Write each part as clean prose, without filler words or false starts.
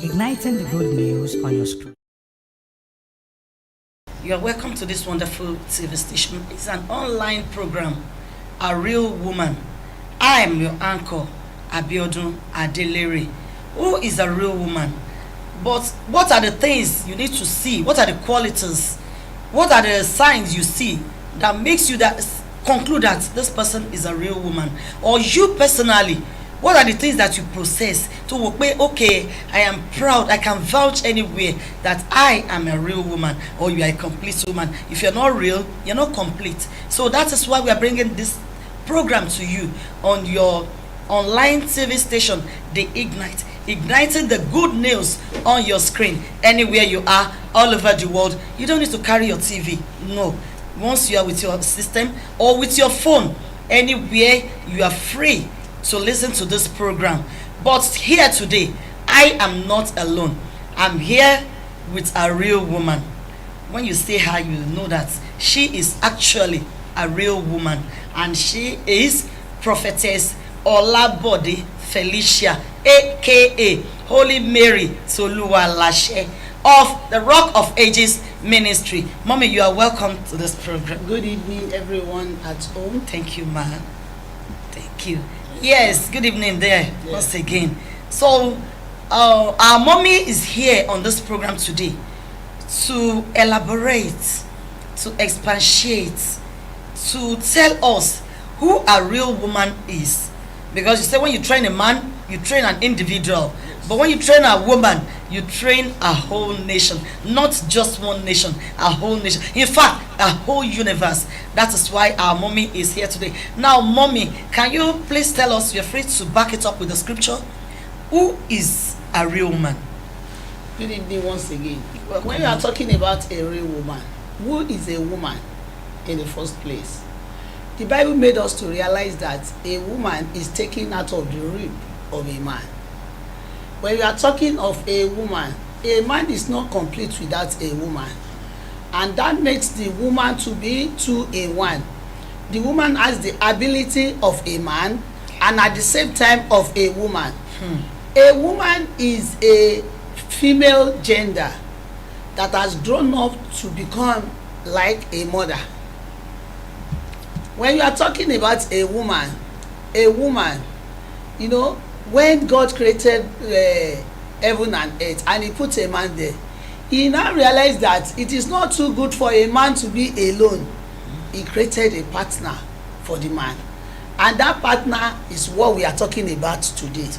igniting the good news on your screen. You are welcome to this wonderful TV station. It's an online program, A Real Woman. I am your anchor, Abiodun Adelere. Who is a real woman? But what are the things you need to see? What are the qualities? What are the signs you see that makes you conclude that this person is a real woman? Or you personally, what are the things that you process to work with? Okay, I am proud, I can vouch anywhere that I am a real woman, or you are a complete woman. If you're not real, you're not complete. So that is why we are bringing this program to you on your online TV station, The Ignite, igniting the good news on your screen anywhere you are, all over the world. You don't need to carry your TV. No, once you are with your system or with your phone, anywhere, you are free to listen to this program. But here today, I am not alone. I'm here with a real woman. When you see her, you know that she is actually a real woman, and she is Prophetess Olabode Felicia, aka Holy Mary Toluwalashe of the Rock of Ages Ministry. Mommy, you are welcome to this program. Good evening, everyone at home. Thank you, ma. Thank you. Yes, good evening there once again. So, our mommy is here on this program today to elaborate, to expatiate, to tell us who a real woman is. Because you say when you train a man, you train an individual. But when you train a woman, you train a whole nation. Not just one nation, a whole nation. In fact, a whole universe. That is why our mommy is here today. Now, mommy, can you please tell us, you're free to back it up with the scripture, who is a real woman? Good evening once again. When you are talking about a real woman, who is a woman in the first place? The Bible made us to realize that a woman is taken out of the rib of a man. When you are talking of a woman, a man is not complete without a woman. And that makes the woman to be two in one. The woman has the ability of a man and at the same time of a woman. A woman is a female gender that has grown up to become like a mother. When you are talking about a woman, you know, when God created heaven and earth and he put a man there, he now realized that it is not too good for a man to be alone. He created a partner for the man, and that partner is what we are talking about today.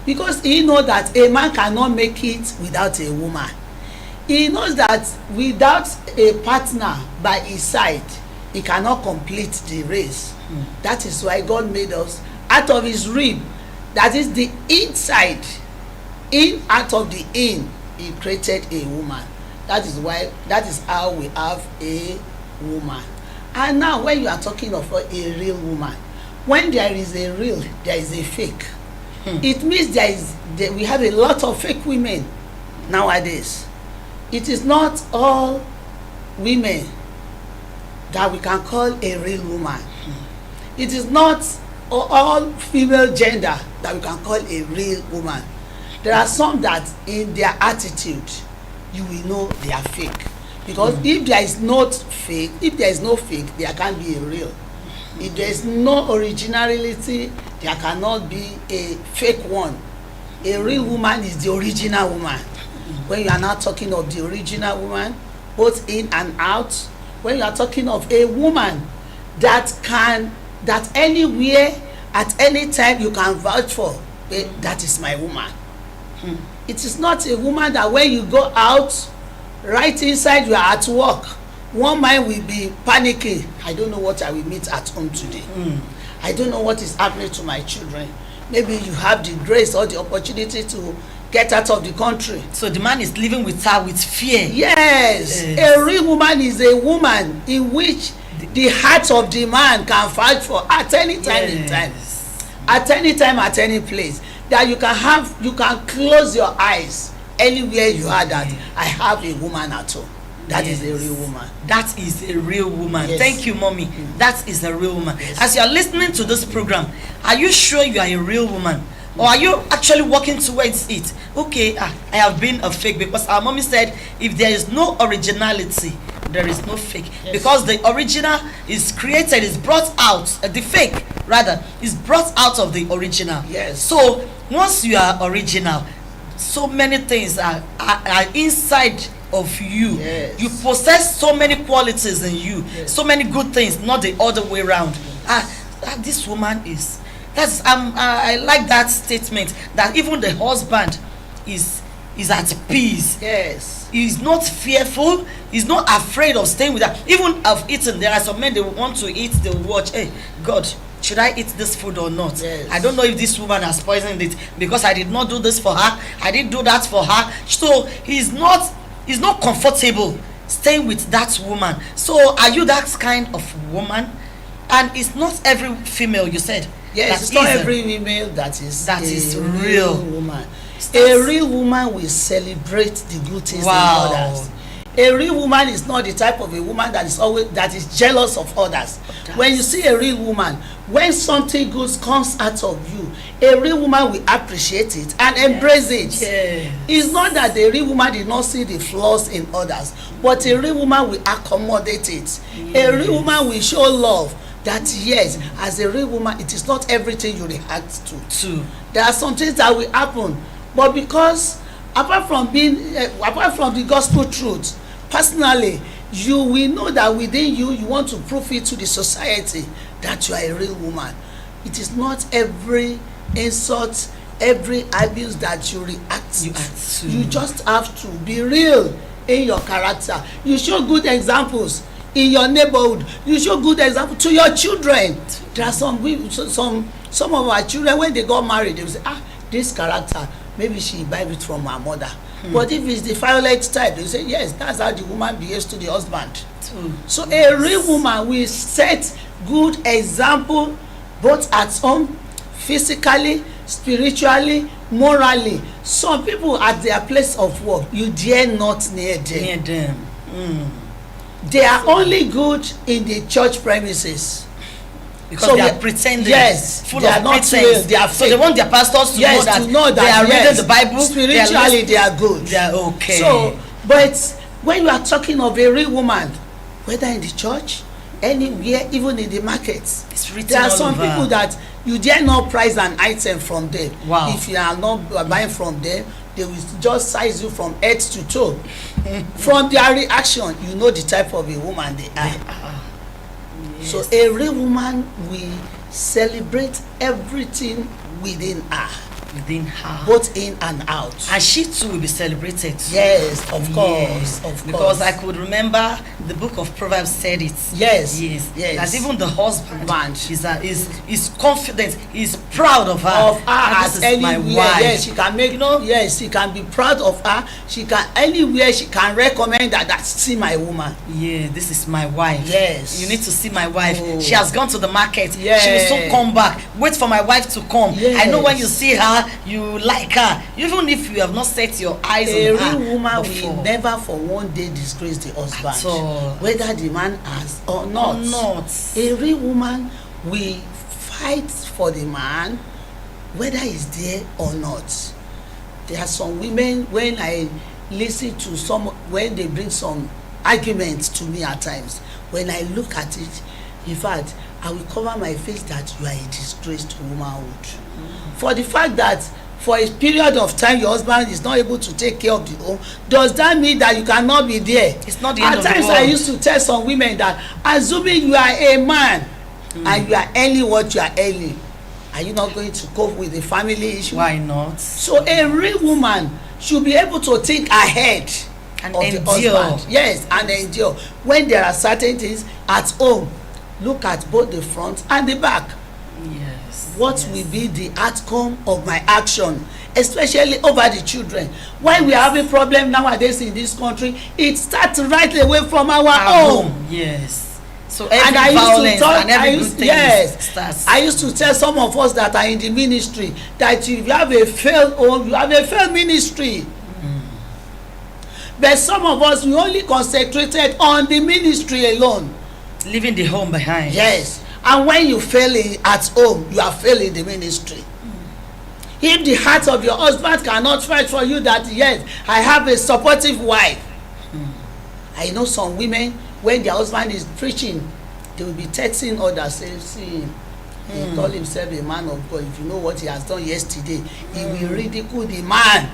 Because he knows that a man cannot make it without a woman. He knows that without a partner by his side, he cannot complete the race. That is why God made us out of his rib, that is the inside, in out of the in, he created a woman. That is how we have a woman. And now when you are talking of a real woman, when there is a real, there is a fake. It means we have a lot of fake women nowadays. It is not all women that we can call a real woman. It is not all female gender that we can call a real woman. There are some that in their attitude you will know they are fake, because if there is no fake, there can't be a real. If there is no originality, there cannot be a fake one. A real woman is the original woman. When you are not talking of the original woman, both in and out, when you are talking of a woman that anywhere at any time you can vouch for, that is my woman. It is not a woman that when you go out, right inside you are at work, one mind will be panicking. I don't know what I will meet at home today. I don't know what is happening to my children. Maybe you have the grace or the opportunity to get out of the country. So the man is living with her with fear. Yes. A real woman is a woman in which the heart of the man can fight for at any time in time. At any time, at any place. That you can close your eyes anywhere you are, that I have a woman at home. That is a real woman. That is a real woman. Thank you, mommy. That is a real woman. As you are listening to this program, are you sure you are a real woman? or are you actually working towards it? Okay, I have been a fake, because our mommy said if there is no originality, there is no fake. Yes. Because the original is created, is brought out, the fake rather is brought out of the original. Yes. So once you are original, so many things are inside of you. Yes. You possess so many qualities in you. Yes. So many good things, not the other way around. This woman is, that's I like that statement, that even the husband is at peace. Yes. He's not fearful, he's not afraid of staying with her, even of eating. There are some men, they want to eat, they will watch, hey God, should I eat this food or not? Yes. I don't know if this woman has poisoned it, because I did not do this for her, I didn't do that for her. So he's not comfortable staying with that woman. So are you that kind of woman? And it's not every female, you said. Yes, it's not every female that is real woman. A real woman will celebrate the good things in others. A real woman is not the type of a woman that is jealous of others. When you see a real woman, when something good comes out of you, a real woman will appreciate it and embrace it. Yes. It's not that the real woman did not see the flaws in others, but a real woman will accommodate it. Yes. A real woman will show love. That yes, as a real woman, it is not everything you react to. There are some things that will happen, but because apart from the gospel truth, personally, you will know that within you want to prove it to the society that you are a real woman. It is not every insult, every abuse that you react to. You just have to be real in your character. You show good examples in your neighborhood. You show good example to your children. There are some of our children, when they got married, they will say, this character, maybe she buy it from her mother. But if it's the violent type, they say, yes, that's how the woman behaves to the husband. So a real woman will set good example both at home, physically, spiritually, morally. Some people at their place of work, you dare not near them. They are only good in the church premises. Because so they are pretending. Yes, full they of are not pretense. real. They are fake. So they want their pastors to know that they are reading the Bible. Spiritually, they are good. They are okay. So, but when you are talking of a real woman, whether in the church, anywhere, even in the markets, there are some people that you dare not price an item from them. Wow. If you are not buying from them, they will just size you from head to toe. From their reaction, you know the type of a woman they are. Yes. So a real woman will celebrate everything within her. Both in and out. And she too will be celebrated. Yes, of course. Yes. Of course. Because I could remember the book of Proverbs said it. Yes. That even the husband is confident, is proud of her. As anywhere, my wife. Yes, she can make, yes, she can be proud of her. She can, anywhere she can recommend that see my woman. Yeah, this is my wife. Yes. You need to see my wife. Oh. She has gone to the market. Yes. She will soon come back. Wait for my wife to come. Yes. I know when you see her, you like her, even if you have not set your eyes on her. A real woman will never for one day disgrace the husband, whether the man has or not. A real woman will fight for the man, whether he's there or not. There are some women, when I listen to some, when they bring some arguments to me at times, when I look at it, in fact, I will cover my face that you are a disgrace to womanhood. For the fact that for a period of time your husband is not able to take care of the home, does that mean that you cannot be there? It's not the end of the world. At times I used to tell some women that, assuming you are a man and you are earning what you are earning, are you not going to cope with the family issue? Why not? So a real woman should be able to think ahead and of endure. The husband. Yes, and endure. When there are certain things at home, look at both the front and the back. Yes. What will be the outcome of my action, especially over the children? Why we are having problem nowadays in this country, it starts right away from our home. Yes. So every violence and every good thing starts. I used to tell some of us that are in the ministry that if you have a failed home, you have a failed ministry. But some of us, we only concentrated on the ministry alone, leaving the home behind. Yes. And when you fail at home, you are failing the ministry. If the heart of your husband cannot fight for you that yes, I have a supportive wife. I know some women, when their husband is preaching, they will be texting others, say, see, he call himself a man of God. If you know what he has done yesterday, he will ridicule the man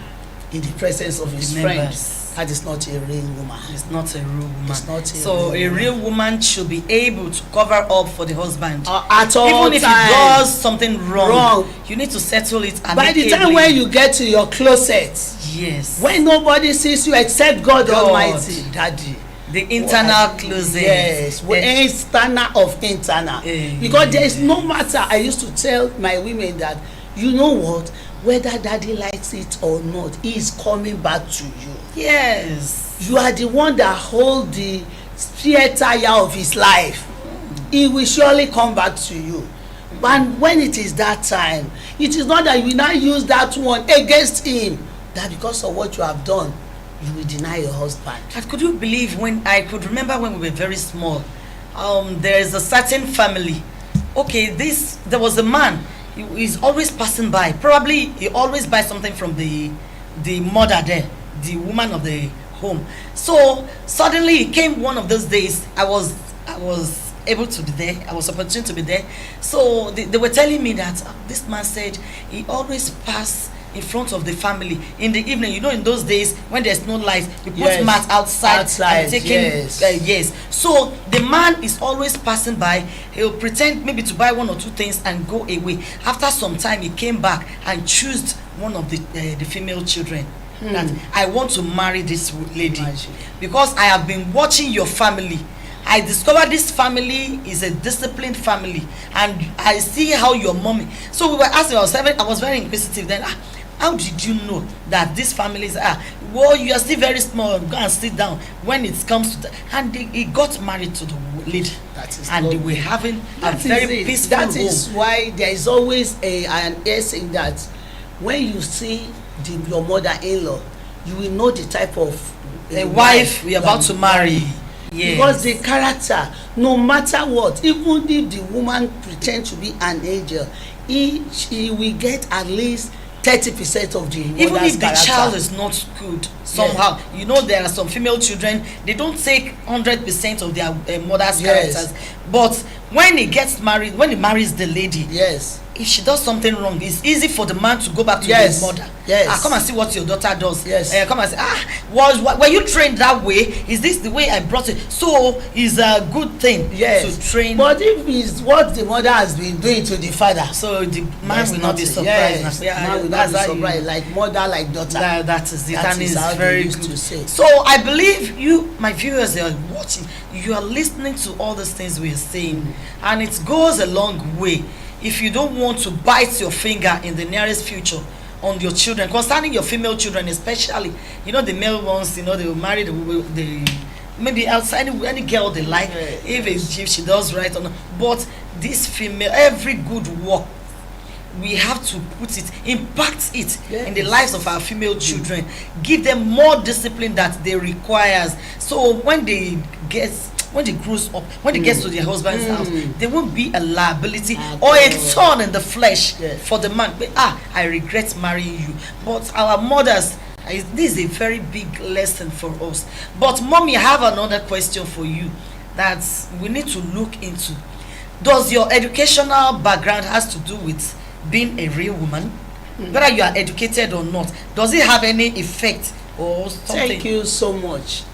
in the presence of his friends. That is not a real woman. It's not a real woman. It's not so a real woman should be able to cover up for the husband. At all even if time. he does something wrong, you need to settle it amicably. By the time when you get to your closet, yes, when nobody sees you except God Almighty, Daddy. The internal closet. Yes, external of internal. Because there is no matter. I used to tell my women that, you know what, whether Daddy likes it or not, he is coming back to you. Yes. You are the one that hold the spare tire of his life. He will surely come back to you. And when it is that time, it is not that you will not use that one against him, that because of what you have done, you will deny your husband. And could you believe, when I could remember when we were very small, there is a certain family. Okay, there was a man. He's always passing by. Probably he always buys something from the mother there, the woman of the home. So suddenly it came one of those days. I was able to be there. I was opportune to be there. So they were telling me that this man said he always passed in front of the family in the evening. You know, in those days when there's no light, you put mat outside and taking yes. So the man is always passing by. He'll pretend maybe to buy one or two things and go away. After some time, he came back and chose one of the female children. That I want to marry this lady because I have been watching your family. I discovered this family is a disciplined family, and I see how your mommy. So we were asking ourselves. I was very inquisitive then. How did you know that these families are? Well, you are still very small. Go and sit down. When it comes to that, and he got married to the lady, and they were having a very peaceful home. That is why there is always an saying that when you see your mother-in-law, you will know the type of wife we are about to marry. Yes. Because the character, no matter what, even if the woman pretends to be an angel, she will get at least 30% of the mother's even if the character. child is not good somehow. You know, there are some female children, they don't take 100% of their mother's characters, but when he gets married, when he marries the lady, if she does something wrong, it's easy for the man to go back to his mother. Come and see what your daughter does. Come and say, were you trained that way? Is this the way I brought it? So it's a good thing to train. But if it's what the mother has been doing to the father, so the man will not be surprised. Man will not be surprised, like mother, like daughter. That is it. That is how very they used good to say. So I believe you, my viewers, they are watching. You are listening to all these things we are saying, and it goes a long way. If you don't want to bite your finger in the nearest future on your children, concerning your female children especially, you know, the male ones, you know, they will marry the maybe outside any girl they like, if she does right or not. But this female, every good work, we have to put it, impact it in the lives of our female children, give them more discipline that they requires. So when they grows up, when they get to their husband's house, there won't be a liability or a thorn in the flesh for the man. But, I regret marrying you. But our mothers, this is a very big lesson for us. But mommy, I have another question for you that we need to look into. Does your educational background has to do with being a real woman? Whether you are educated or not, does it have any effect or something? Thank you so much.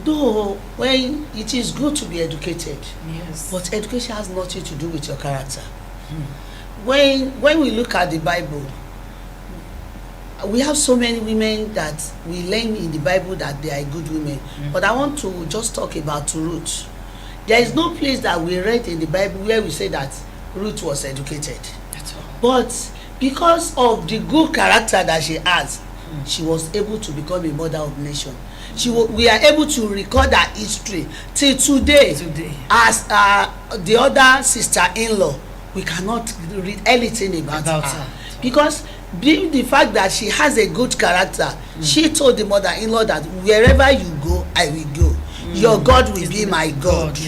Though when it is good to be educated, but education has nothing to do with your character. When we look at the Bible, we have so many women that we learn in the Bible that they are good women. But I want to just talk about Ruth. There is no place that we read in the Bible where we say that Ruth was educated. But because of the good character that she has, she was able to become a mother of nation. We are able to record her history till today. As the other sister-in-law, we cannot read anything about her. Because being the fact that she has a good character, she told the mother-in-law that wherever you go, I will go. Your God will be my God.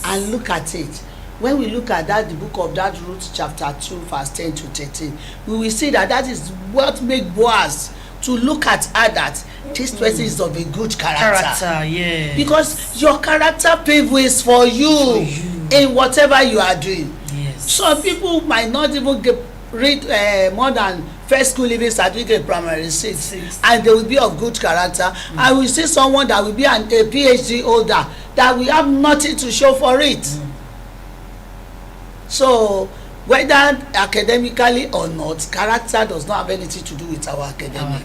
And look at it. when we look at that, the book of that Ruth chapter 2 verse 10 to 13, we will see that that is what make Boaz to look at her that this person is of a good character. Yeah. Because your character pave ways for you in whatever you are doing. Yes. Some people might not even read more than first school leaving certificate primary six, and they will be of good character. And we see someone that will be a PhD holder that we have nothing to show for it. So whether academically or not, character does not have anything to do with our academic.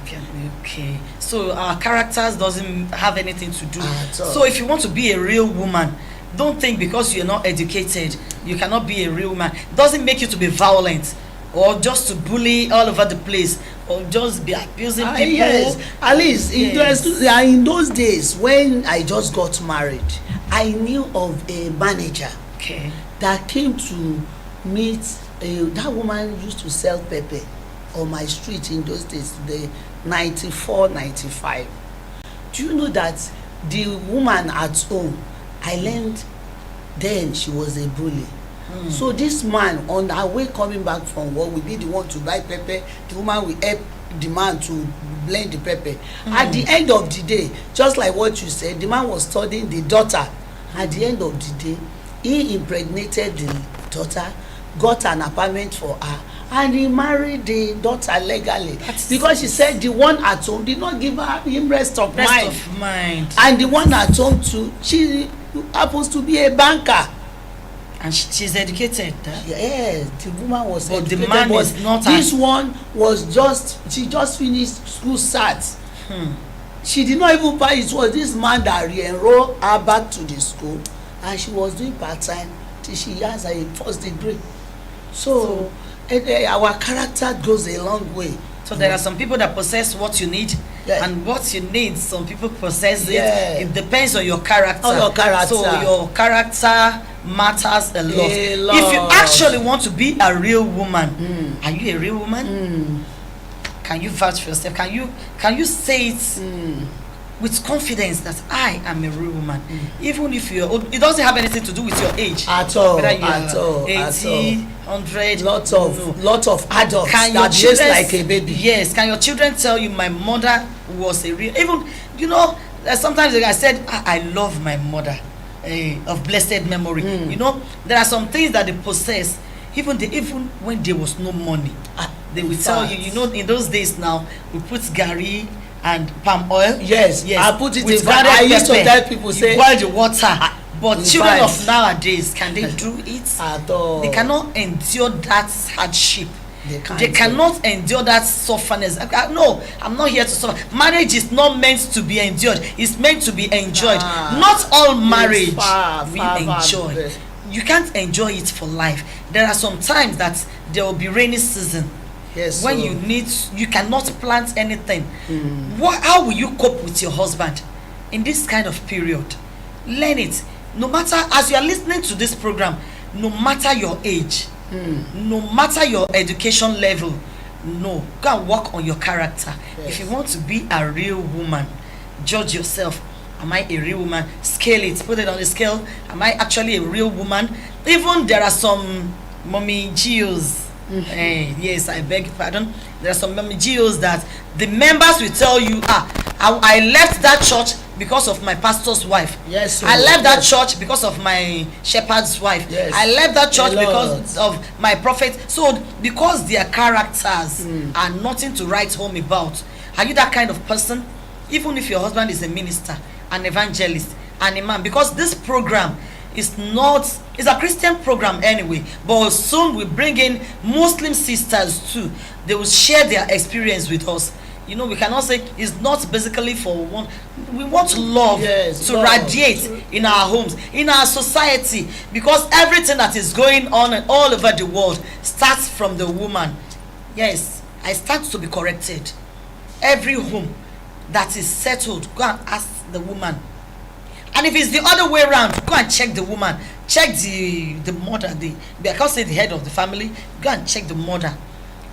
Okay, so our characters doesn't have anything to do. So if you want to be a real woman, don't think because you're not educated you cannot be a real woman. It doesn't make you to be violent or just to bully all over the place or just be abusing people. Yes, at least in those days when I just got married, I knew of a manager that came to meet that woman used to sell pepper on my street in those days, the 94, 95. Do you know that the woman at home, I learned then she was a bully. So this man on her way coming back from work will be the one to buy pepper. The woman will help the man to blend the pepper. At the end of the day, just like what you said, the man was studying the daughter. At the end of the day, he impregnated the daughter, got an apartment for her, and he married the daughter legally. Because she said the one at home did not give him rest of mind. And the one at home too, she happens to be a banker. And she's educated. Yeah, the woman was but educated. The man is not. This one was she just finished school SAT. She did not even pass. It was this man that re-enrolled her back to the school, and she was doing part-time till she has her first degree. So our character goes a long way. So there are some people that possess what you need, and what you need, some people possess it. It depends on your character. So your character matters a lot. If you actually want to be a real woman, are you a real woman? Can you vouch for yourself? Can you say it with confidence that I am a real woman? Even if you're old, it doesn't have anything to do with your age at all. Whether you're 80, 100, lot of adults that behave like a baby. Yes. Can your children tell you my mother was a real? Even sometimes I said I love my mother of blessed memory. There are some things that they possess even when there was no money. They will tell you, in those days now we put gari and palm oil. Yes. I put it in water. I used to tell people, say boil the water. But children of nowadays, can they do it? At all. They cannot endure that hardship. They cannot endure that sufferness. No, I'm not here to suffer. Marriage is not meant to be endured. It's meant to be enjoyed. Not all marriage we enjoy. You can't enjoy it for life. There are some times that there will be rainy season. Yes, when you cannot plant anything. How will you cope with your husband in this kind of period? Learn it. No matter, as you are listening to this program, no matter your age, no matter your education level, go and work on your character. If you want to be a real woman, judge yourself. Am I a real woman? Scale it, put it on the scale. Am I actually a real woman? Even there are some mommy geos. Yes, I beg pardon. There are some mommy geos that the members will tell you, I left that church because of my pastor's wife. Yes. I left that church because of my shepherd's wife. Yes. I left that church because of my prophet. So because their characters are nothing to write home about. Are you that kind of person? Even if your husband is a minister, an evangelist, and a man, because this program is a Christian program anyway, but soon we bring in Muslim sisters too. They will share their experience with us. We cannot say it's not basically for one. We want love to radiate in our homes, in our society, because everything that is going on all over the world starts from the woman. Yes, I start to be corrected. Every home that is settled, go and ask the woman. And if it's the other way around, go and check the woman. Check the mother. I can't say the head of the family. Go and check the mother.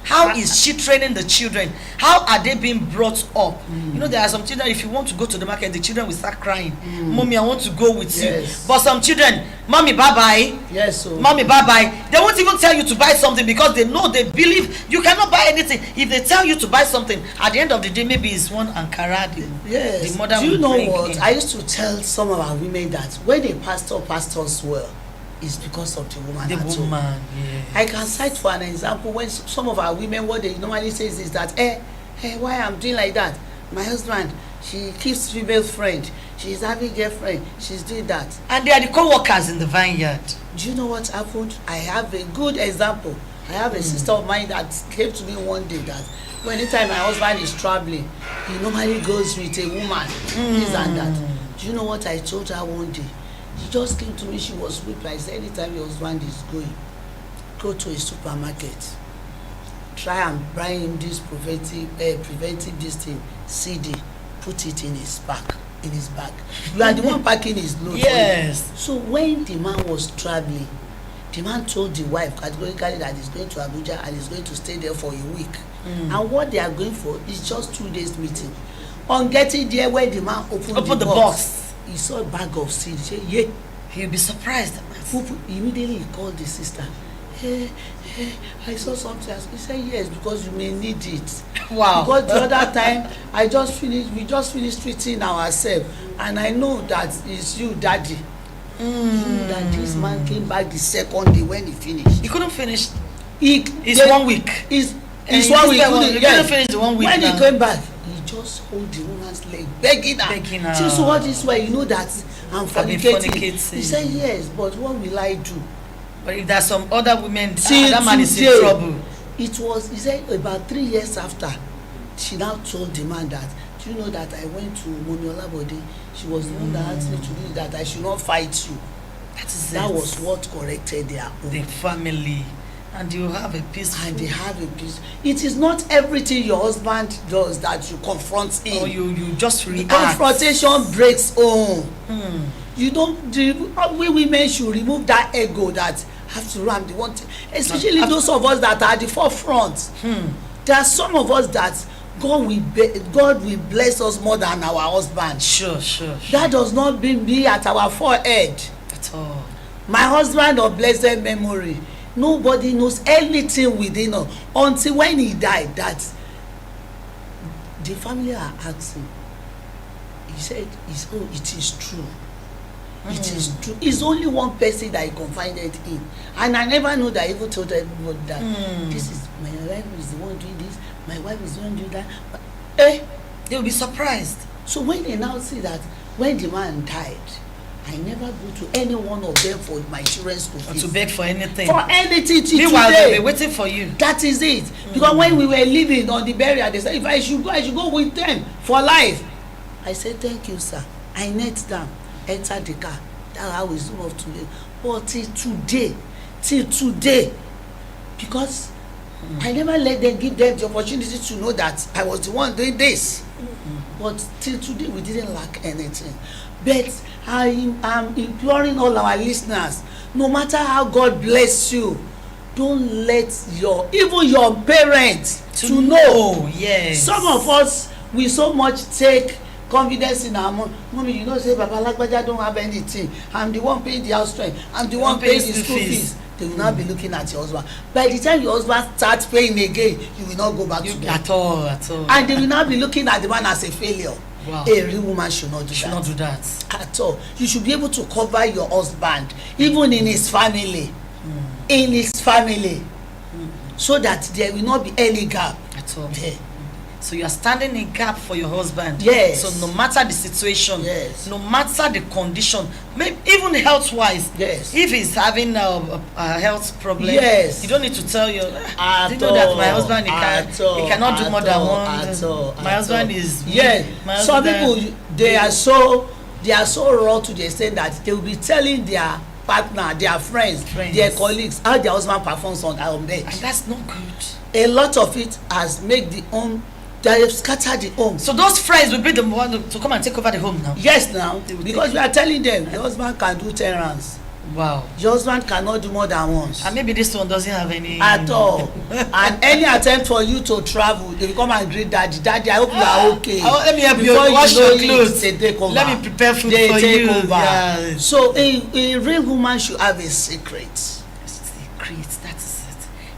How is she training the children? How are they being brought up? You know, there are some children, if you want to go to the market, the children will start crying. Mommy, I want to go with you. But some children, mommy, bye-bye. Yes, so. Mommy, bye-bye. They won't even tell you to buy something because they know, they believe you cannot buy anything. If they tell you to buy something, at the end of the day, maybe it's one Ankara. Yes. The mother Do you will know bring what? in. I used to tell some of our women that when a pastor pastors well, it's because of the woman. The at home. woman, yeah. I can cite for an example when some of our women, what they normally say is that, why I'm doing like that? My husband, she keeps female friend, she's having girlfriend, she's doing that. And they are the co-workers in the vineyard. Do you know what happened? I have a good example. I have a sister of mine that came to me one day that anytime my husband is traveling, he normally goes with a woman, this and that. Do you know what I told her one day? She just came to me, she was weeping. I said, anytime your husband is going, go to a supermarket. Try and buy him this preventive this thing, CD. Put it in his bag. You are the one packing his load. Yes. So when the man was traveling, the man told the wife categorically that he's going to Abuja and he's going to stay there for a week. And what they are going for is just 2 days meeting. On getting there, when the man opened the box, he saw a bag of seed. He said, yeah. He'll be surprised. Immediately he called the sister. Hey, I saw something. He said, yes, because you may need it. Wow. Because the other time, we just finished treating ourselves. And I know that it's you, daddy. You know that this man came back the second day when he finished. He couldn't finish. It's 1 week. It's 1 week. He couldn't finish the 1 week. When now. he came back, he just hold the woman's leg, begging her. So all this way, you know that I'm fornicating. He said, yes, but what will I do? But if there's some other women, that man is in trouble. He said about 3 years after, she now told the man that, do you know that I went to Momi Olabode? She was the one that asked me to do that. I should not fight you. That was what corrected their home. The family. And you have a peaceful. And they have a peace. It is not everything your husband does that you confront him. Or you just react. Confrontation breaks home. You don't. We women should remove that ego that have to run the one thing. Especially those of us that are at the forefront. There are some of us that God will bless us more than our husband. Sure. That does not be at our forehead. At all. My husband of blessed memory, nobody knows anything within us until when he died that the family are asking. He said, it is true. It is true. It's only one person that he confided in. And I never know that I even told everybody that this is my wife is the one doing this, my wife is the one doing that. But, they will be surprised. So when they now see that when the man died, I never go to any one of them for my children's school fees. Or to beg for anything. For anything till Meanwhile, today. they'll be waiting for you. That is it. Because when we were living on the burial, they said, if I should go with them for life. I said, thank you, sir. I knelt down, entered the car. That's how we zoom off today. But till today, because I never let them give them the opportunity to know that I was the one doing this. But till today, we didn't lack anything. But I am imploring all our listeners, no matter how God bless you, don't let even your parents to know. Yes. Some of us, we so much take confidence in our mommy. You know, say Baba Lagbaja don't have anything. I'm the one paying the house rent. I'm the one paying the school fees. They will not be looking at your husband. By the time your husband starts paying again, you will not go back to them. At all. And they will not be looking at the man as a failure. Wow. A real woman should not do that. At all. You should be able to cover your husband, even in his family. In his family. So that there will not be any gap. At all. There. So you are standing in gap for your husband. Yes. So no matter the situation, yes, no matter the condition, maybe even health-wise, yes, if he's having a health problem, yes, you don't need to tell you. At you know that my husband he cannot do more than one. My husband is Some people they are so raw to the extent that they will be telling their partner, their friends, their colleagues how their husband performs on bed. And that's not good. A lot of it has made the home. They have scattered the home. So those friends will be the one to come and take over the home now. Yes, now because we are telling them the husband can do 10 rounds. Wow. Your husband cannot do more than once. And maybe this one doesn't have any. At all. And any attempt for you to travel, they will come and greet daddy. Daddy, I hope you are okay. Let me help you Before wash know your clothes. They take over. Let me prepare food they for take you. Over. Yeah. So a real woman should have a secret. Secret, that is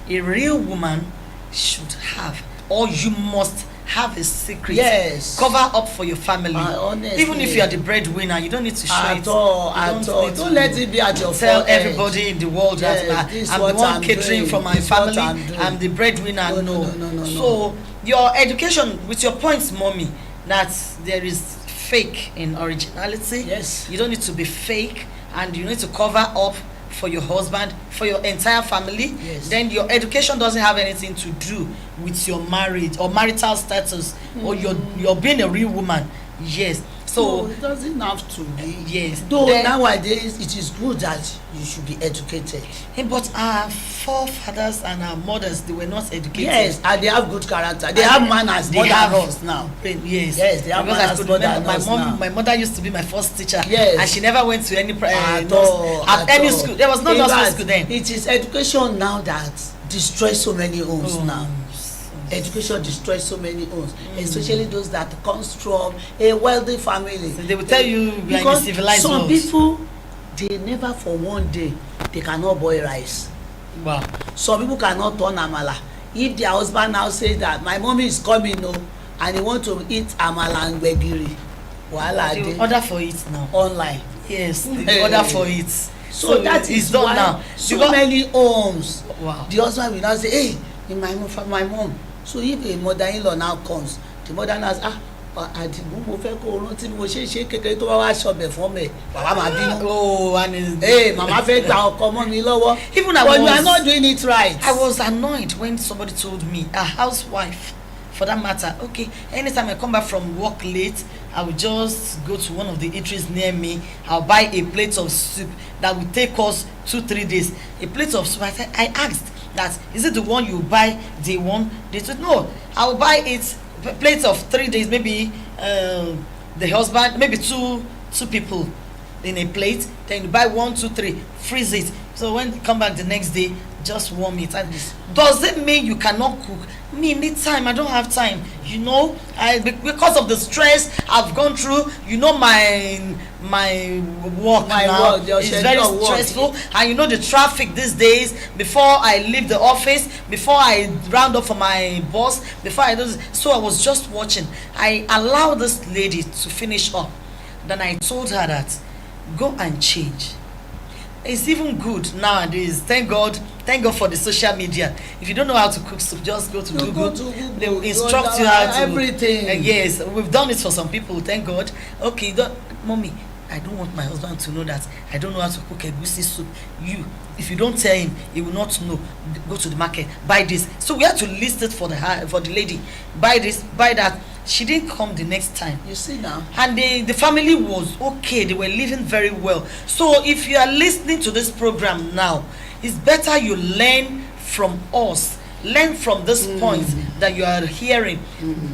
it. A real woman should have, or you must have a secret. Yes. Cover up for your family. Honestly. Even if you are the breadwinner, you don't need to show At it. all, You at all. need Don't to let it be at your tell forehead. everybody in the world Yes, that this is I'm what the one I'm catering doing. for my This is what family. I'm doing. I'm the breadwinner. No. So your education, with your points, mommy, that there is fake in originality. Yes. You don't need to be fake, and you need to cover up for your husband, for your entire family. Yes. Then your education doesn't have anything to do with your marriage or marital status, or you're being a real woman. Yes. So No, it doesn't have to be. yes. Though Then- nowadays it is good that you should be educated. but our forefathers and our mothers, they were not educated. Yes, and they have good character. They have manners They more than have us now. Yes. Yes, they have because I manners could more than remember my us mom. now. My mother used to be my first teacher. Yes. And she never went to any At all, at any all. school. There was no In nursery fact, school then. It is education now that destroys so many homes Oh. now. Education destroys so many homes, especially those that comes from a wealthy family. So they will tell you we are in a Because civilized some world. people, they never for one day they cannot boil rice. Wow. Some people cannot turn amala. If their husband now says that my mommy is coming o and he want to eat amala and gbegiri, wahala They will dey order for it now. online. Yes, they Hey. will order for it. So that it's is done why now. so Because- many homes Wow. the husband will now say hey in my mom so if a mother-in-law now comes the mother now say àdìgún mo fẹ́ kó o rántí bí mo ṣe ṣe kékeré tó bá wá ṣọbẹ̀ fún ọmọ ẹ̀ bàbá máa bínú. Oh, and hey màmá fẹ́ gba ọkọ mọ́ mi lọ́wọ́. Even I but you was- are not doing it right. I was annoyed when somebody told me, a housewife for that matter, okay, anytime I come back from work late, I will just go to one of the eateries near me. I'll buy a plate of soup that will take us 2-3 days. A plate of soup. I asked that, is it the one you buy day one? They said no. I will buy it plate of 3 days. Maybe the husband, maybe two people in a plate. Then you buy 1, 2, 3, freeze it. So when you come back the next day, just warm it. And does it mean you cannot cook? Me need time. I don't have time. You know, because of the stress I've gone through. You know my work My now work, your is schedule very of work. stressful, and you know the traffic these days. Before I leave the office, before I round up for my boss, before I do this, so I was just watching. I allowed this lady to finish up. Then I told her that go and change. It's even good nowadays. Thank God for the social media. If you don't know how to cook soup, just go to You Google. go to Google, They will go instruct you down how to everything. yes, we've done it for some people. Thank God. Okay, mommy, I don't want my husband to know that I don't know how to cook egusi soup. If you don't tell him, he will not know. Go to the market, buy this. So we had to list it for the lady. Buy this, buy that. She didn't come the next time. You see now. And the family was okay. They were living very well. So if you are listening to this program now, it's better you learn from us. Learn from this point that you are hearing.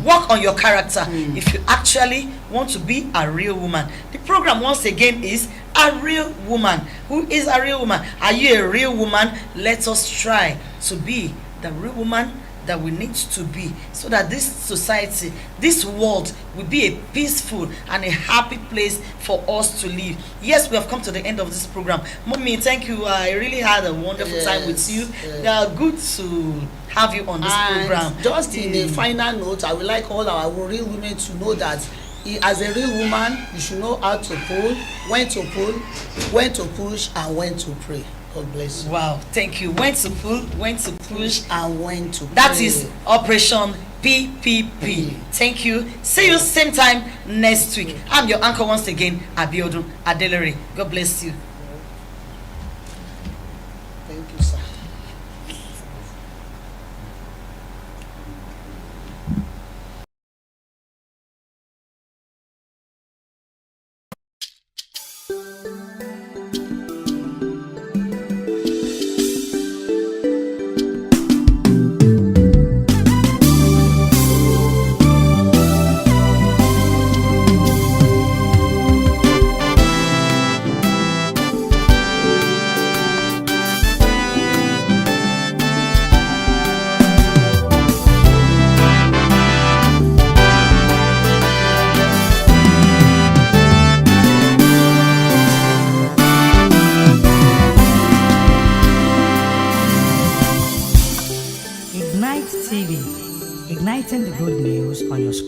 Work on your character if you actually want to be a real woman. The program once again is a real woman. Who is a real woman? Are you a real woman? Let us try to be the real woman that we need to be, so that this society, this world will be a peaceful and a happy place for us to live. Yes, we have come to the end of this program. Mommy, thank you. I really had a wonderful time with you. Good to have you on this program. Just in a final note, I would like all our real women to know that as a real woman, you should know how to pull, when to push, and when to pray. God bless you. Wow, thank you. When to pull, when to push, And when to that pray. is Operation PPP. Thank you. See you same time next week. I'm your anchor once again, Abiodun Adelere. God bless you. Thank you, sir. Enlighten the good news on your screen.